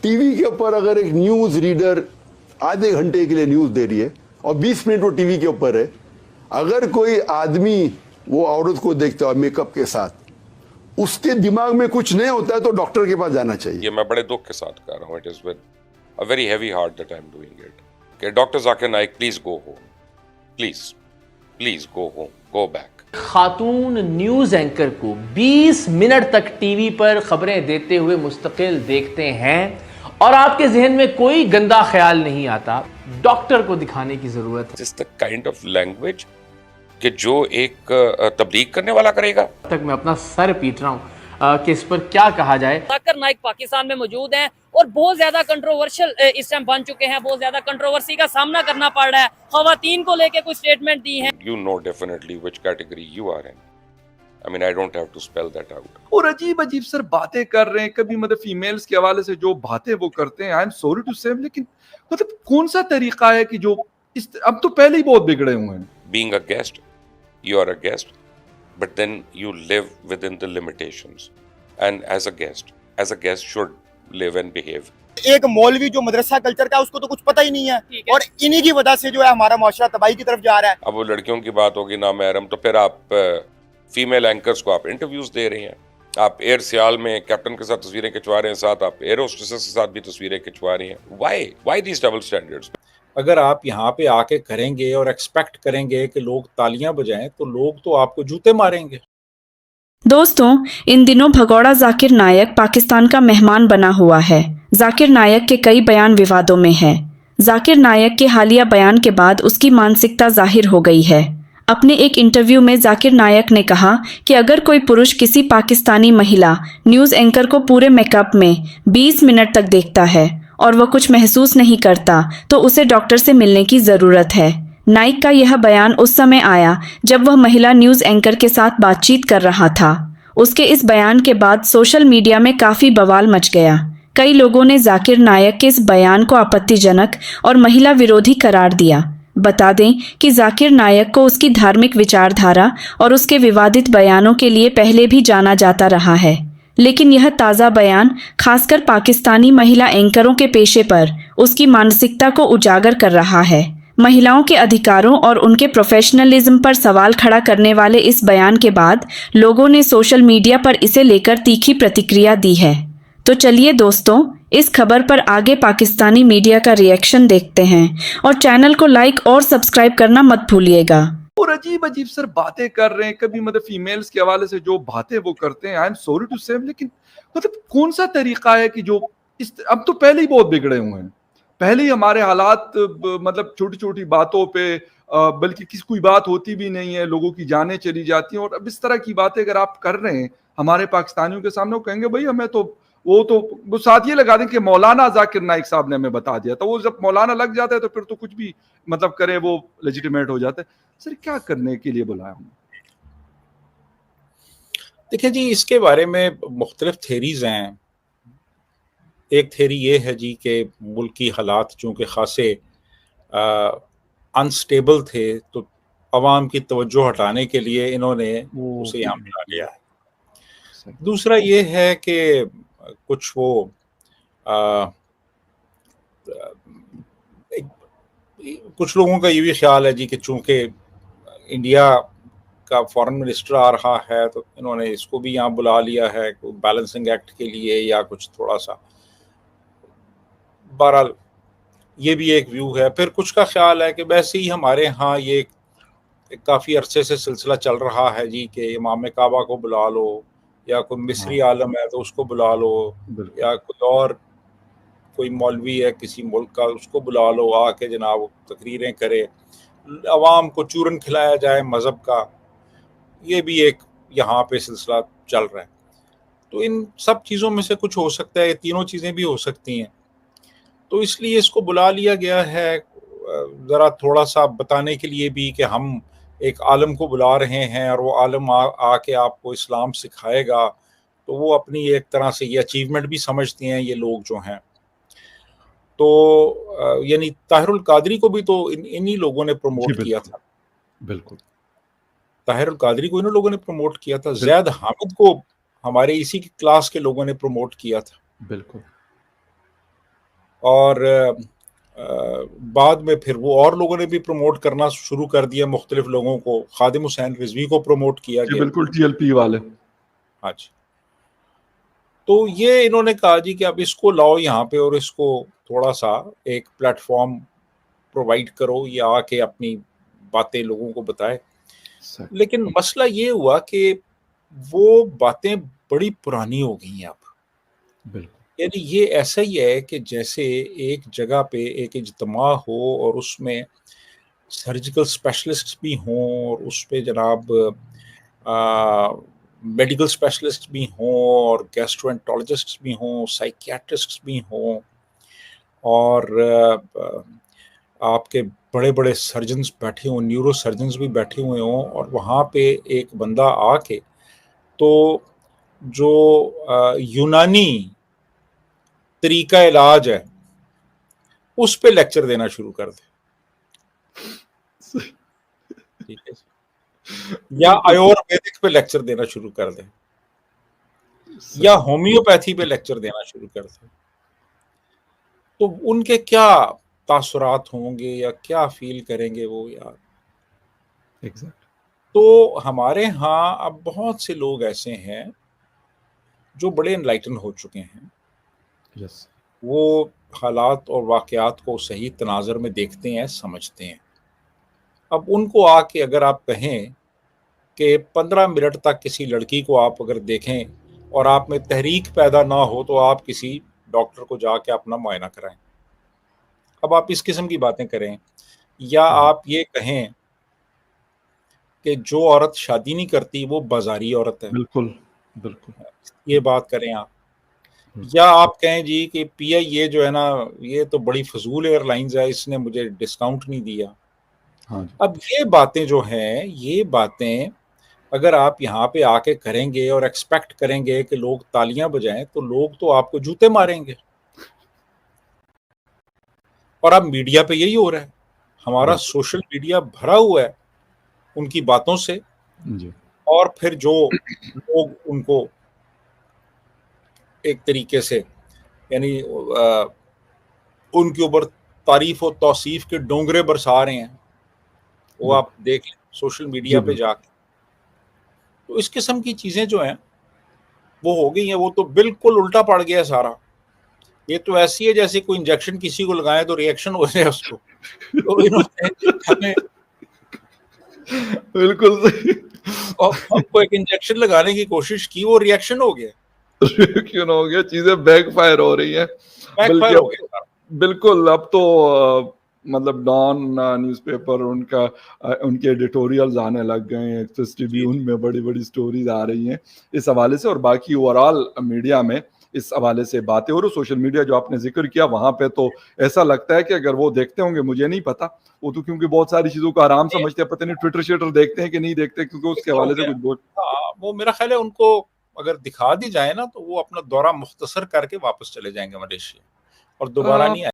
T V کے اوپر اگر ایک نیوز ریڈر آدھے گھنٹے کے لیے نیوز دے رہی ہے اور 20 منٹ وہ ٹی وی کے اوپر ہے, اگر کوئی آدمی وہ عورت کو دیکھتا ہے میک اپ کے ساتھ, اس کے دماغ میں کچھ نہیں ہوتا ہے تو ڈاکٹر کے پاس جانا چاہیے. یہ میں بڑے دکھ کے ساتھ کہہ رہا ہوں. It is with a very heavy heart that I'm doing it. کہ doctor Zakir Naik please go home, please go home, go back. خاتون نیوز اینکر کو 20 منٹ تک ٹی وی پر خبریں دیتے ہوئے مستقل دیکھتے ہیں اور آپ کے ذہن میں کوئی گندا خیال نہیں آتا, ڈاکٹر کو دکھانے کی ضرورت ہے. This is the kind of language کہ جو ایک تبلیغ کرنے والا کرے گا. تک میں اپنا سر پیٹ رہا ہوں کہ اس پر کیا کہا جائے. ذاکر نائک پاکستان میں موجود ہیں اور بہت زیادہ کنٹروورشل اس ٹائم بن چکے ہیں, بہت زیادہ کنٹروورسی کا سامنا کرنا پڑ رہا ہے. خواتین کو لے کے کوئی سٹیٹمنٹ دی ہیں. You know definitely which category you are in. I mean I don't have to spell that out. اور عجیب سر باتیں کر رہے ہیں, کبھی مطلب فیمیلز کے حوالے سے جو باتیں وہ کرتے ہیں, آئی ایم سوری ٹو سے, لیکن مطلب کون سا طریقہ ہے کہ جو اب تو پہلے ہی بہت بگڑے ہوئے ہیں. Being a guest, you are a guest, but then you live within the limitations. And as a guest should live and behave. ایک مولوی جو مدرسہ کلچر کا اس کو تو کچھ پتہ ہی نہیں ہے, اور انہی کی وجہ سے جو ہے ہمارا معاشرہ تباہی کی طرف جا رہا ہے. اب وہ لڑکیوں کی بات ہوگی نامحرم, تو پھر آپ فیمیل اینکرز کو آپ انٹرویوز دے رہے ہیں. آپ ایئر سیال میں کیپٹن کے ساتھ تصویریں کھنچوا رہے ہیں, ساتھ آپ ایئر ہوسٹسز کے ساتھ بھی تصویریں کھنچوا رہے ہیں. Why these double standards? اگر آپ یہاں پہ آ کے کریں گے اور ایکسپیکٹ کریں گے کہ لوگ تالیاں بجائیں تو لوگ تو آپ کو جوتے ماریں گے. دوستوں, ان دنوں بھگوڑا ذاکر نائک پاکستان کا مہمان بنا ہوا ہے. ذاکر نائک کے کئی بیان ووادوں میں ہیں. ذاکر نائک کے حالیہ بیان کے بعد اس کی مانسکتا ظاہر ہو گئی ہے. اپنے ایک انٹرویو میں ذاکر نائک نے کہا کہ اگر کوئی پرش کسی پاکستانی مہیلا نیوز اینکر کو پورے میک اپ میں 20 منٹ تک دیکھتا ہے اور وہ کچھ محسوس نہیں کرتا تو اسے ڈاکٹر سے ملنے کی ضرورت ہے. نائک کا یہ بیان اس سمے آیا جب وہ مہیلا نیوز اینکر کے ساتھ بات چیت کر رہا تھا. اس کے اس بیان کے بعد سوشل میڈیا میں کافی بوال مچ گیا. کئی لوگوں نے ذاکر نائک کے اس بیان کو آپتی جنک اور مہیلا ویرودھی قرار دیا. بتا دیں کہ ذاکر نائک کو اس کی دھارمک وچار دھارا اور اس کے ووادت بیانوں کے لیے پہلے بھی جانا جاتا رہا ہے, لیکن یہ تازہ بیان خاص کر پاکستانی مہیلا اینکروں کے پیشے پر اس کی مانسکتا کو اجاگر کر رہا ہے. مہیلاؤں کے ادھیکاروں اور ان کے پروفیشنلزم پر سوال کھڑا کرنے والے اس بیان کے بعد لوگوں نے سوشل میڈیا پر اسے لے کر تیکھی پرتکریا دی ہے. تو چلیے دوستوں, اس خبر پر آگے پاکستانی میڈیا کا ریئیکشن دیکھتے ہیں اور چینل کو لائک اور سبسکرائب کرنا مت بھولیے گا. اور عجیب سر باتیں کر رہے ہیں, کبھی مطلب فیمیلز کے حوالے سے جو باتیں وہ کرتے ہیں, آئی ایم سوری ٹو سے, لیکن مطلب کون سا طریقہ ہے کہ جو اب تو پہلے ہی بہت بگڑے ہوئے ہیں. پہلے ہی ہمارے حالات مطلب چھوٹی چھوٹی باتوں پہ, بلکہ کسی کوئی بات ہوتی بھی نہیں ہے, لوگوں کی جانیں چلی جاتی ہیں. اور اب اس طرح کی باتیں اگر آپ کر رہے ہیں ہمارے پاکستانیوں کے سامنے, وہ کہیں گے بھائی ہمیں تو وہ ساتھ یہ لگا دیں کہ مولانا ذاکر نائک صاحب نے ہمیں بتا دیا. تو وہ جب مولانا لگ جاتا ہے تو پھر تو کچھ بھی مطلب کرے وہ لیجیٹیمیٹ ہو جاتا ہے. سر کیا کرنے کے لیے بلایا ہوں؟ دیکھیں جی, اس کے بارے میں مختلف تھیریز ہیں. ایک تھیری یہ ہے جی کہ ملکی حالات چونکہ خاصے انسٹیبل تھے تو عوام کی توجہ ہٹانے کے لیے انہوں نے اسے یہاں ملا لیا ہے. دوسرا یہ ہے کہ کچھ وہ کچھ لوگوں کا یہ بھی خیال ہے جی کہ چونکہ انڈیا کا فارن منسٹر آ رہا ہے تو انہوں نے اس کو بھی یہاں بلا لیا ہے بیلنسنگ ایکٹ کے لیے یا کچھ تھوڑا سا. بہرحال یہ بھی ایک ویو ہے. پھر کچھ کا خیال ہے کہ ویسے ہی ہمارے ہاں یہ کافی عرصے سے سلسلہ چل رہا ہے جی کہ امام کعبہ کو بلا لو, یا کوئی مصری عالم ہے تو اس کو بلا لو, یا کوئی اور کوئی مولوی ہے کسی ملک کا اس کو بلا لو, آ کے جناب تقریریں کرے, عوام کو چورن کھلایا جائے مذہب کا. یہ بھی ایک یہاں پہ سلسلہ چل رہا ہے. تو ان سب چیزوں میں سے کچھ ہو سکتا ہے, یہ تینوں چیزیں بھی ہو سکتی ہیں. تو اس لیے اس کو بلا لیا گیا ہے ذرا تھوڑا سا بتانے کے لیے بھی کہ ہم ایک عالم کو بلا رہے ہیں اور وہ عالم آ کے آپ کو اسلام سکھائے گا. تو وہ اپنی ایک طرح سے یہ اچیومنٹ بھی سمجھتے ہیں یہ لوگ جو ہیں. تو یعنی طاہر القادری کو بھی تو انہی لوگوں نے پروموٹ کیا تھا. بالکل طاہر القادری کو انہوں لوگوں نے پروموٹ کیا تھا. زید حامد کو ہمارے اسی کلاس کے لوگوں نے پروموٹ کیا تھا. بالکل. اور بعد میں پھر وہ اور لوگوں نے بھی پروموٹ کرنا شروع کر دیا مختلف لوگوں کو. خادم حسین رضوی کو پروموٹ کیا جی گیا. بالکل TLP والے. ہاں جی. تو یہ انہوں نے کہا جی کہ اب اس کو لاؤ یہاں پہ اور اس کو تھوڑا سا ایک پلیٹ فارم پرووائڈ کرو, یہ آ کے اپنی باتیں لوگوں کو بتائے. لیکن مسئلہ یہ ہوا کہ وہ باتیں بڑی پرانی ہو گئی ہیں اب. بالکل. یعنی یہ ایسا ہی ہے کہ جیسے ایک جگہ پہ ایک اجتماع ہو اور اس میں سرجیکل اسپیشلسٹ بھی ہوں اور اس پہ جناب میڈیکل اسپیشلسٹ بھی ہوں اور گیسٹرونٹولوجسٹ بھی ہوں, سائیکیاٹرسٹ بھی ہوں, اور آپ کے بڑے بڑے سرجنز بیٹھے ہوں, نیورو سرجنز بھی بیٹھے ہوئے ہوں, اور وہاں پہ ایک بندہ آ کے تو جو یونانی طریقہ علاج ہے اس پہ لیکچر دینا شروع کر دے. ٹھیک ہے, یا آیورویدک پہ لیکچر دینا شروع کر دے, یا ہومیوپیتھی پہ لیکچر دینا شروع کر دے, تو ان کے کیا تاثرات ہوں گے یا کیا فیل کریں گے وہ یار. تو ہمارے ہاں اب بہت سے لوگ ایسے ہیں جو بڑے انلائٹن ہو چکے ہیں. وہ حالات اور واقعات کو صحیح تناظر میں دیکھتے ہیں, سمجھتے ہیں. اب ان کو آ کے اگر آپ کہیں کہ 15 منٹ تک کسی لڑکی کو آپ اگر دیکھیں اور آپ میں تحریک پیدا نہ ہو تو آپ کسی ڈاکٹر کو جا کے اپنا معائنہ کرائیں. اب آپ اس قسم کی باتیں کریں, یا آپ یہ کہیں کہ جو عورت شادی نہیں کرتی وہ بازاری عورت ہے. بالکل بالکل. یہ بات کریں آپ. یا آپ کہیں جی کہ PIA جو ہے نا یہ تو بڑی فضول ایئر لائنز ہے, اس نے مجھے ڈسکاؤنٹ نہیں دیا. اب یہ باتیں جو ہیں, یہ باتیں اگر آپ یہاں پہ آ کے کریں گے اور ایکسپیکٹ کریں گے کہ لوگ تالیاں بجائیں تو لوگ تو آپ کو جوتے ماریں گے. اور اب میڈیا پہ یہی ہو رہا ہے, ہمارا سوشل میڈیا بھرا ہوا ہے ان کی باتوں سے, اور پھر جو لوگ ان کو ایک طریقے سے یعنی ان کے اوپر تعریف و توصیف کے ڈونگرے برسا رہے ہیں, وہ آپ دیکھ لیں سوشل میڈیا پہ جا کے. تو اس قسم کی چیزیں جو ہیں وہ ہو گئی ہیں, وہ تو بالکل الٹا پڑ گیا سارا. یہ تو ایسی ہے جیسے کوئی انجیکشن کسی کو لگائے تو ریئیکشن ہو جائے اس کو. تو انہوں نے ہمیں بالکل صحیح, ہم کو ایک انجیکشن لگانے کی کوشش کی, وہ ریئیکشن ہو گیا. کیوں نہ ہو گیا, چیزیں بیک فائر ہو رہی ہیں. بیک فائر ہو گیا. بالکل. اب تو مطلب ڈان نیوز پیپر ان کے ایڈیٹوریلز آنے لگ گئے ہیں, ایکسپریس ٹریبیون میں بڑی بڑی سٹوریز آ رہی ہیں اس حوالے سے, اور باقی اوورآل میڈیا میں اس حوالے سے باتیں. اور سوشل میڈیا جو آپ نے ذکر کیا وہاں پہ تو ایسا لگتا ہے کہ اگر وہ دیکھتے ہوں گے, مجھے نہیں پتا, وہ تو کیونکہ بہت ساری چیزوں کو آرام سمجھتے ہیں, پتہ نہیں ٹویٹر شیٹر دیکھتے ہیں کہ نہیں دیکھتے, کیونکہ اس کے حوالے سے کچھ وہ میرا خیال ہے ان کو اگر دکھا دی جائے نا تو وہ اپنا دورہ مختصر کر کے واپس چلے جائیں گے ملیشیا اور دوبارہ نہیں آئے.